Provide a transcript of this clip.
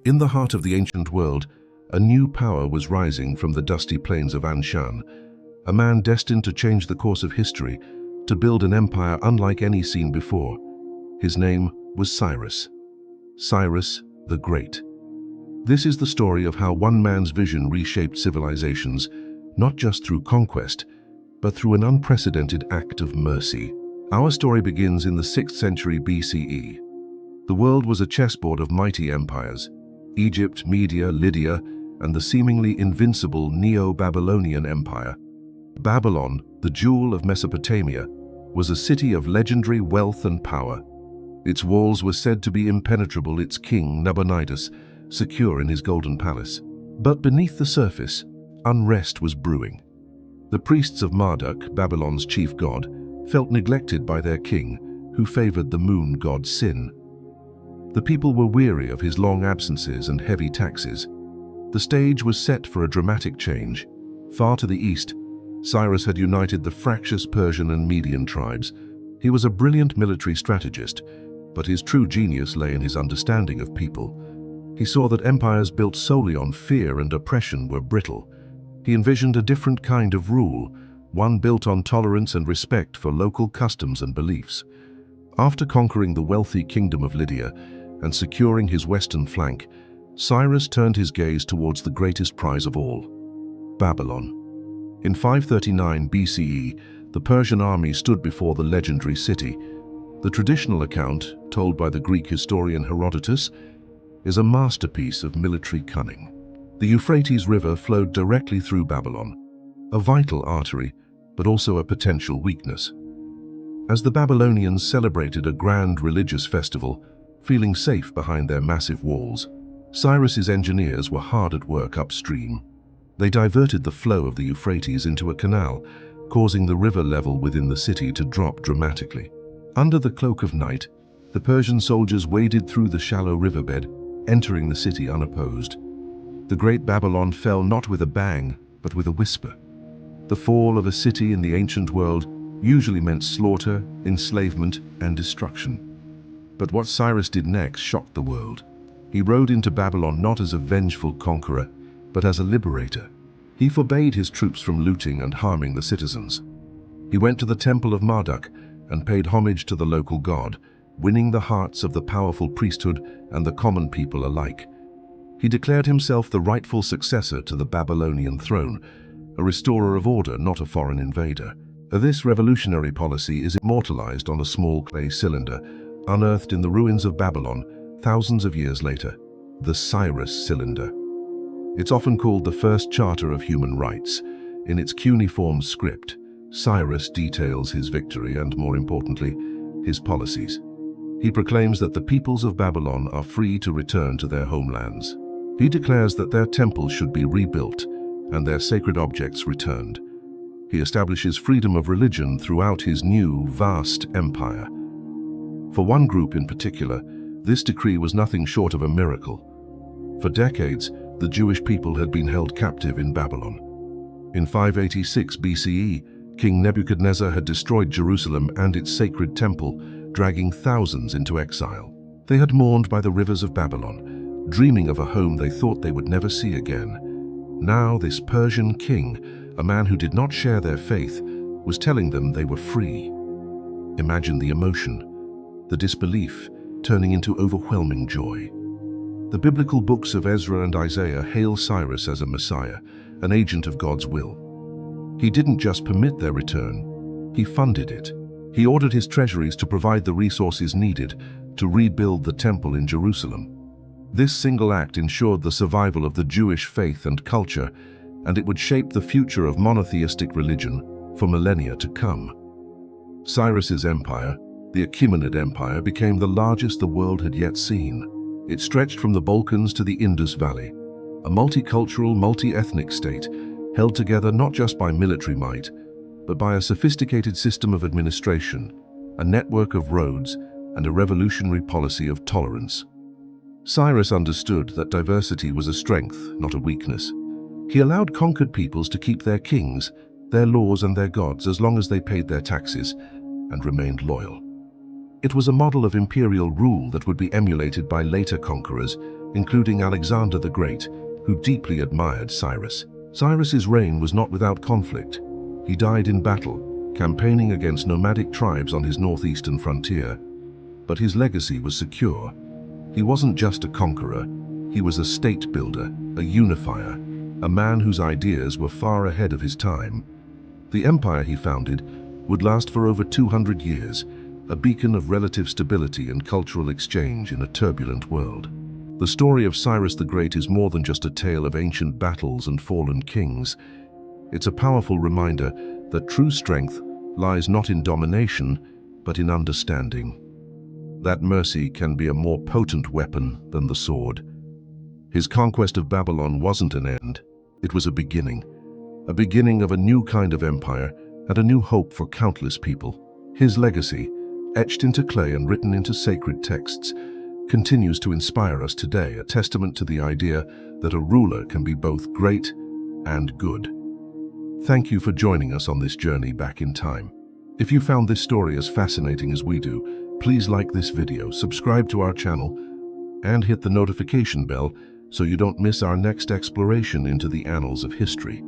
In the heart of the ancient world, a new power was rising from the dusty plains of Anshan, a man destined to change the course of history, to build an empire unlike any seen before. His name was Cyrus. Cyrus the Great. This is the story of how one man's vision reshaped civilizations, not just through conquest, but through an unprecedented act of mercy. Our story begins in the 6th century BCE. The world was a chessboard of mighty empires: Egypt, Media, Lydia, and the seemingly invincible Neo-Babylonian Empire. Babylon, the jewel of Mesopotamia, was a city of legendary wealth and power. Its walls were said to be impenetrable, its king, Nabonidus, secure in his golden palace. But beneath the surface, unrest was brewing. The priests of Marduk, Babylon's chief god, felt neglected by their king, who favored the moon god Sin. The people were weary of his long absences and heavy taxes. The stage was set for a dramatic change. Far to the east, Cyrus had united the fractious Persian and Median tribes. He was a brilliant military strategist, but his true genius lay in his understanding of people. He saw that empires built solely on fear and oppression were brittle. He envisioned a different kind of rule, one built on tolerance and respect for local customs and beliefs. After conquering the wealthy kingdom of Lydia and securing his western flank, Cyrus turned his gaze towards the greatest prize of all: Babylon. In 539 BCE, the Persian army stood before the legendary city. The traditional account, told by the Greek historian Herodotus, is a masterpiece of military cunning. The Euphrates River flowed directly through Babylon, a vital artery, but also a potential weakness. As the Babylonians celebrated a grand religious festival, feeling safe behind their massive walls, Cyrus's engineers were hard at work upstream. They diverted the flow of the Euphrates into a canal, causing the river level within the city to drop dramatically. Under the cloak of night, the Persian soldiers waded through the shallow riverbed, entering the city unopposed. The great Babylon fell not with a bang, but with a whisper. The fall of a city in the ancient world usually meant slaughter, enslavement, and destruction. But what Cyrus did next shocked the world. He rode into Babylon not as a vengeful conqueror, but as a liberator. He forbade his troops from looting and harming the citizens. He went to the temple of Marduk and paid homage to the local god, winning the hearts of the powerful priesthood and the common people alike. He declared himself the rightful successor to the Babylonian throne, a restorer of order, not a foreign invader. This revolutionary policy is immortalized on a small clay cylinder, unearthed in the ruins of Babylon thousands of years later: the Cyrus cylinder. It's often called the first charter of human rights. In its cuneiform script, Cyrus details his victory and, more importantly, his policies. He proclaims that the peoples of Babylon are free to return to their homelands. He declares that their temples should be rebuilt and their sacred objects returned. He establishes freedom of religion throughout his new, vast empire. For one group in particular, this decree was nothing short of a miracle. For decades, the Jewish people had been held captive in Babylon. In 586 BCE, King Nebuchadnezzar had destroyed Jerusalem and its sacred temple, dragging thousands into exile. They had mourned by the rivers of Babylon, dreaming of a home they thought they would never see again. Now this Persian king, a man who did not share their faith, was telling them they were free. Imagine the emotion, the disbelief, turning into overwhelming joy. The biblical books of Ezra and Isaiah hail Cyrus as a Messiah, an agent of God's will. He didn't just permit their return, he funded it. He ordered his treasuries to provide the resources needed to rebuild the temple in Jerusalem. This single act ensured the survival of the Jewish faith and culture, and it would shape the future of monotheistic religion for millennia to come. Cyrus's empire, the Achaemenid Empire, became the largest the world had yet seen. It stretched from the Balkans to the Indus Valley, a multicultural, multi-ethnic state, held together not just by military might, but by a sophisticated system of administration, a network of roads, and a revolutionary policy of tolerance. Cyrus understood that diversity was a strength, not a weakness. He allowed conquered peoples to keep their kings, their laws and their gods as long as they paid their taxes and remained loyal. It was a model of imperial rule that would be emulated by later conquerors, including Alexander the Great, who deeply admired Cyrus. Cyrus's reign was not without conflict. He died in battle, campaigning against nomadic tribes on his northeastern frontier. But his legacy was secure. He wasn't just a conqueror, he was a state builder, a unifier, a man whose ideas were far ahead of his time. The empire he founded would last for over 200 years, a beacon of relative stability and cultural exchange in a turbulent world. The story of Cyrus the Great is more than just a tale of ancient battles and fallen kings. It's a powerful reminder that true strength lies not in domination, but in understanding. That mercy can be a more potent weapon than the sword. His conquest of Babylon wasn't an end, it was a beginning of a new kind of empire and a new hope for countless people. His legacy, etched into clay and written into sacred texts, continues to inspire us today, a testament to the idea that a ruler can be both great and good. Thank you for joining us on this journey back in time. If you found this story as fascinating as we do, please like this video, subscribe to our channel, and hit the notification bell so you don't miss our next exploration into the annals of history.